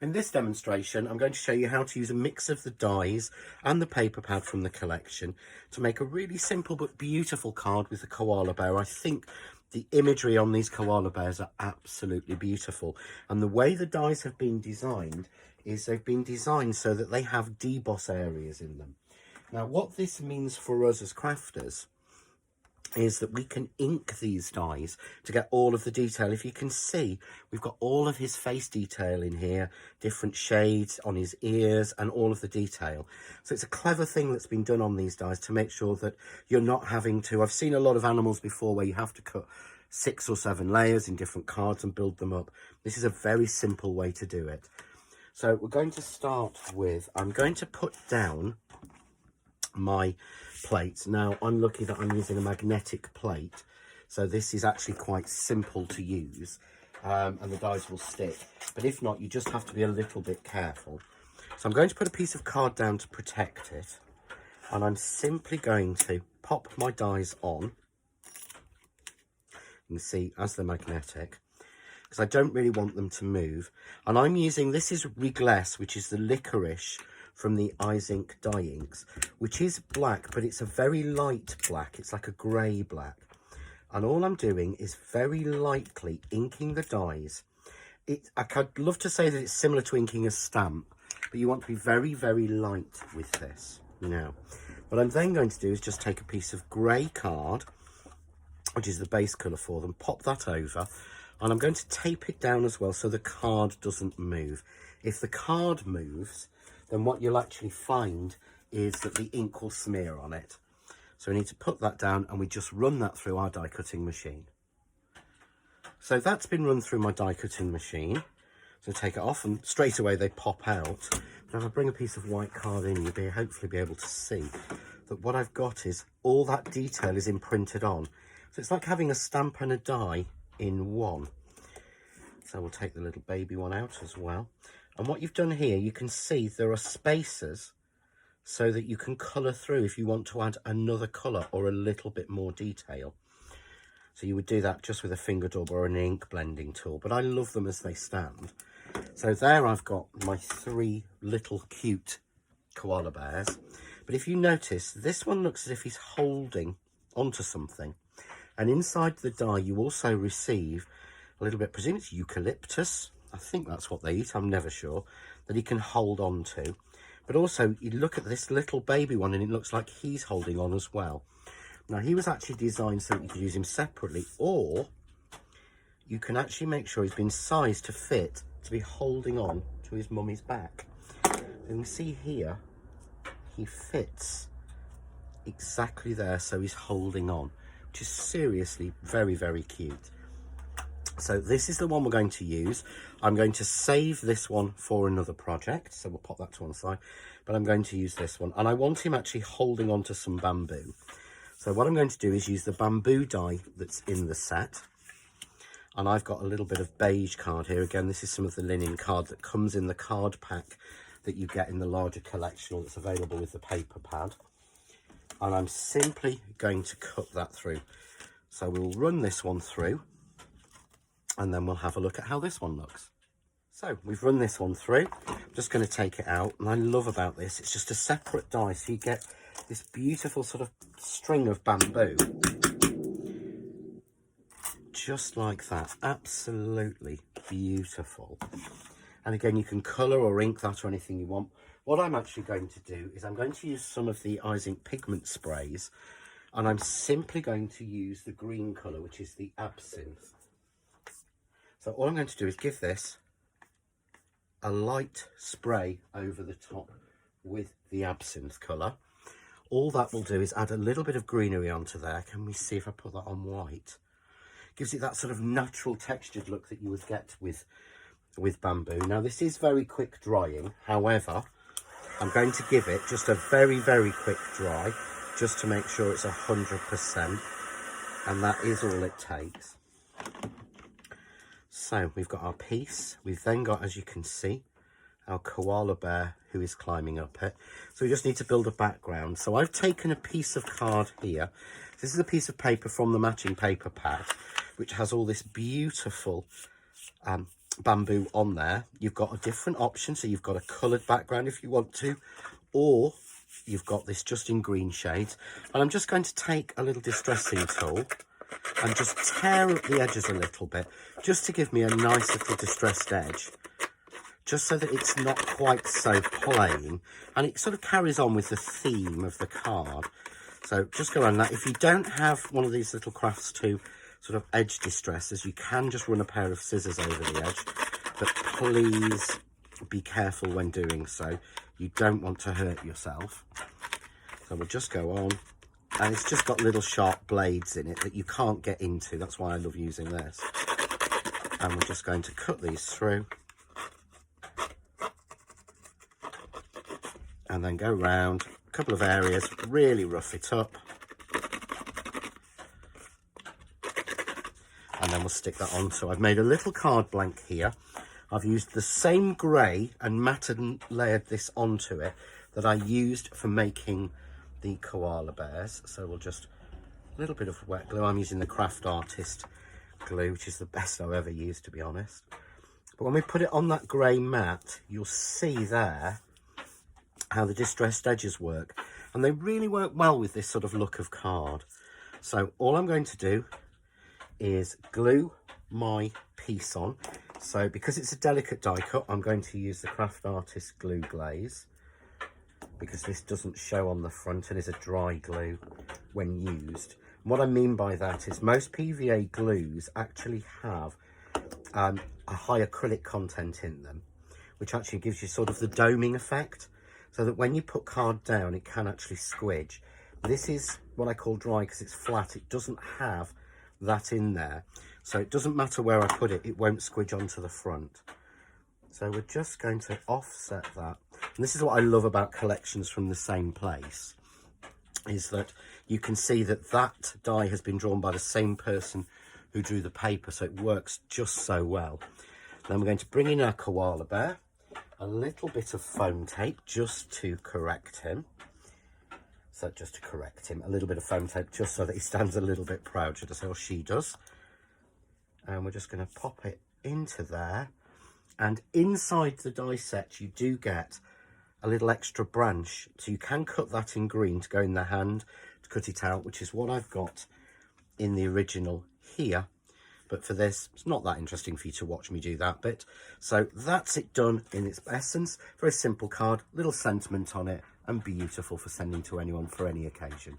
In this demonstration, I'm going to show you how to use a mix of the dies and the paper pad from the collection to make a really simple but beautiful card with the koala bear. I think the imagery on these koala bears are absolutely beautiful. And the way the dies have been designed is they've been designed so that they have deboss areas in them. Now, what this means for us as crafters is that we can ink these dies to get all of the detail. If you can see, we've got all of his face detail in here, different shades on his ears and all of the detail. So it's a clever thing that's been done on these dies to make sure that you're not having to, I've seen a lot of animals before where you have to cut 6 or 7 layers in different cards and build them up. This is a very simple way to do it. So we're going to start with, I'm going to put down my plates. Now, I'm lucky that I'm using a magnetic plate, so this is actually quite simple to use, and the dies will stick. But if not, you just have to be a little bit careful. So I'm going to put a piece of card down to protect it, and I'm simply going to pop my dies on. You can see as they're magnetic, because I don't really want them to move. And I'm using, this is Glaze, which is the licorice from the Eyes Ink die inks, which is black, but it's a very light black. It's like a grey black. And all I'm doing is very lightly inking the dies. I'd love to say that it's similar to inking a stamp, but you want to be very, very light with this. Now, what I'm then going to do is just take a piece of grey card, which is the base colour for them, pop that over, and I'm going to tape it down as well so the card doesn't move. If the card moves, then what you'll actually find is that the ink will smear on it. So we need to put that down, and we just run that through our die cutting machine. So that's been run through my die cutting machine. So take it off and straight away they pop out. But if I bring a piece of white card in, you'll hopefully be able to see that what I've got is all that detail is imprinted on. So it's like having a stamp and a die in one. So we'll take the little baby one out as well. And what you've done here, you can see there are spaces so that you can colour through if you want to add another colour or a little bit more detail. So you would do that just with a finger dab or an ink blending tool, but I love them as they stand. So there I've got my 3 little cute koala bears. But if you notice, this one looks as if he's holding onto something. And inside the die, you also receive a little bit, presume it's eucalyptus. I think that's what they eat, I'm never sure, that he can hold on to. But also, you look at this little baby one and it looks like he's holding on as well. Now, he was actually designed so that you could use him separately, or you can actually make sure he's been sized to fit to be holding on to his mummy's back. You can see here, he fits exactly there, so he's holding on, which is seriously very, very cute. So this is the one we're going to use. I'm going to save this one for another project, so we'll pop that to one side, but I'm going to use this one, and I want him actually holding on to some bamboo. So what I'm going to do is use the bamboo die that's in the set, and I've got a little bit of beige card here. Again, this is some of the linen card that comes in the card pack that you get in the larger collection, or that's available with the paper pad, and I'm simply going to cut that through. So we'll run this one through, and then we'll have a look at how this one looks. So we've run this one through. I'm just going to take it out, and I love about this, it's just a separate die, so you get this beautiful sort of string of bamboo, just like that. Absolutely beautiful. And again, you can colour or ink that or anything you want. What I'm actually going to do is I'm going to use some of the Eyes Ink Pigment Sprays, and I'm simply going to use the green colour, which is the Absinthe. So all I'm going to do is give this a light spray over the top with the Absinthe colour. All that will do is add a little bit of greenery onto there. Can we see if I put that on white? Gives it that sort of natural textured look that you would get with bamboo. Now, this is very quick drying. However, I'm going to give it just a very, very quick dry, just to make sure it's 100%. And that is all it takes. So we've got our piece. We've then got, as you can see, our koala bear who is climbing up it. So we just need to build a background. So I've taken a piece of card here. This is a piece of paper from the matching paper pad, which has all this beautiful bamboo on there. You've got a different option, so you've got a coloured background if you want to, or you've got this just in green shades. And I'm just going to take a little distressing tool and just tear up the edges a little bit, just to give me a nice little distressed edge, just so that it's not quite so plain, and it sort of carries on with the theme of the card. So just go around that. If you don't have one of these little crafts to sort of edge distressors, you can just run a pair of scissors over the edge, but please be careful when doing so. You don't want to hurt yourself. So we'll just go on, and it's just got little sharp blades in it that you can't get into. That's why I love using this. And we're just going to cut these through, and then go round a couple of areas, really rough it up, and then we'll stick that on. So I've made a little card blank here. I've used the same grey and matted and layered this onto it that I used for making the koala bears. So we'll just, a little bit of wet glue. I'm using the Craft Artist glue, which is the best I've ever used, to be honest. But when we put it on that grey mat, you'll see there how the distressed edges work, and they really work well with this sort of look of card. So all I'm going to do is glue my piece on. So because it's a delicate die cut, I'm going to use the Craft Artist glue Glaze, because this doesn't show on the front and is a dry glue when used. And what I mean by that is most PVA glues actually have a high acrylic content in them, which actually gives you sort of the doming effect, so that when you put card down, it can actually squidge. This is what I call dry because it's flat. It doesn't have that in there. So it doesn't matter where I put it, it won't squidge onto the front. So we're just going to offset that. And this is what I love about collections from the same place, is that you can see that that die has been drawn by the same person who drew the paper, so it works just so well. Then we're going to bring in our koala bear, a little bit of foam tape just to correct him. So just to correct him, a little bit of foam tape just so that he stands a little bit proud, should I say, or she does. And we're just going to pop it into there. And inside the die set, you do get a little extra branch. So you can cut that in green to go in the hand to cut it out, which is what I've got in the original here. But for this, it's not that interesting for you to watch me do that bit. So that's it done in its essence. Very simple card, little sentiment on it, and beautiful for sending to anyone for any occasion.